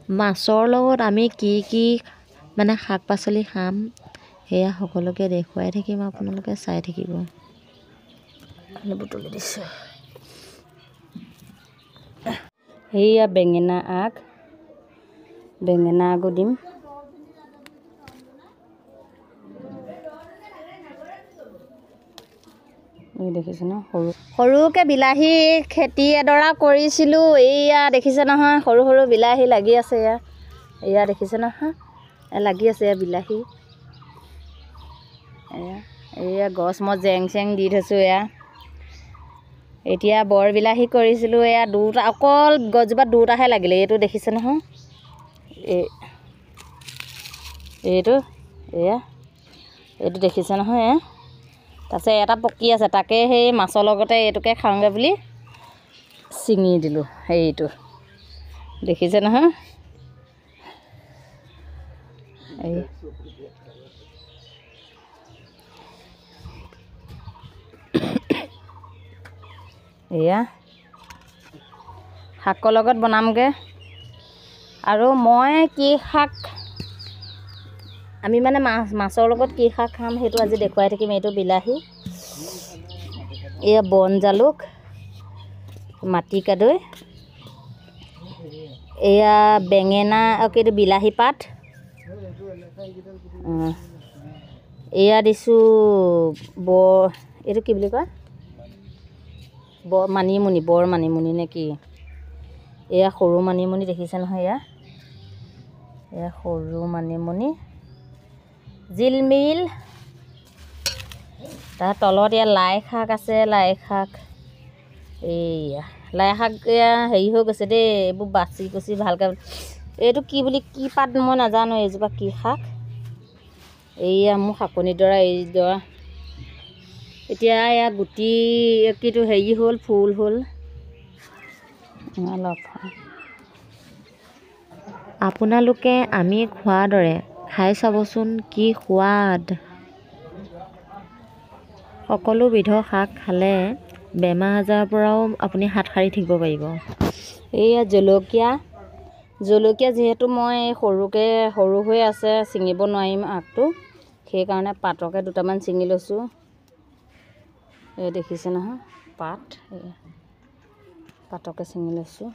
মাছৰ লগত আমি কি মানে শাক পাচলি খাম সেয়া সকলোকে দেখুৱাই থাকিম, আপোনালোকে চাই থাকিব। বুটলি দিছোঁ সেয়া বেঙেনা আগো দিম। দেখিছে ন, সৰুকৈ বিলাহী খেতি এডৰা কৰিছিলোঁ। এইয়া দেখিছে নহয়, সৰু সৰু বিলাহী লাগি আছে। এয়া দেখিছে নহয়, লাগি আছে বিলাহী। এয়া গছ মই জেং চেং দি থৈছোঁ। এতিয়া বৰ বিলাহী কৰিছিলোঁ। দুটা, অকল গছজোপাত দুটাহে লাগিলে। এইটো দেখিছে নহয়, এইটো দেখিছে নহয়। তাৰপিছত এটা পকি আছে, তাকে সেই মাছৰ লগতে এইটোকে খাওঁগৈ বুলি ছিঙি দিলোঁ। সেইটো দেখিছে নহয়। এয়া শাকৰ লগত বনামগৈ। আৰু মই কি শাক, আমি মানে মাছৰ লগত কি শাক খাম সেইটো আজি দেখুৱাই থাকিম। এইটো বিলাহী, এয়া বন জালুক, মাটিকাদুৰি, এয়া বেঙেনা, এইটো বিলাহী পাত, এয়া দিছোঁ এইটো কি বুলি কয়, বৰ মানিমুনি নে কি। এয়া সৰু মানিমুনি দেখিছে নহয়। এয়া সৰু মানিমুনি জিলমিল। তাৰ তলত লাই শাক আছে। লাই শাক এয়া হেৰি হৈ গৈছে দেই। এইবোৰ বাচি কুচি ভালকৈ, এইটো কি পাত মই নাজানো। এইজোপা কি শাক, এয়া মোৰ শাকনিৰ দৰা এইডৰা এতিয়া গুটি কিটো হেৰি হ'ল, ফুল হ'ল অলপ। আপোনালোকে আমি খোৱাৰ দৰে খাই চাবচোন, কি সোৱাদ। সকলো বিধৰ শাক খালে বেমাৰ আজাৰৰ পৰাও আপুনি হাত সাৰি থাকিব পাৰিব। এয়া জলকীয়া যিহেতু মই সৰু হৈ আছে, ছিঙিব নোৱাৰিম আগটো, সেইকাৰণে পাতকে দুটামান ছিঙি লৈছোঁ। দেখিছে নহয় পাতকে ছিঙি লৈছোঁ।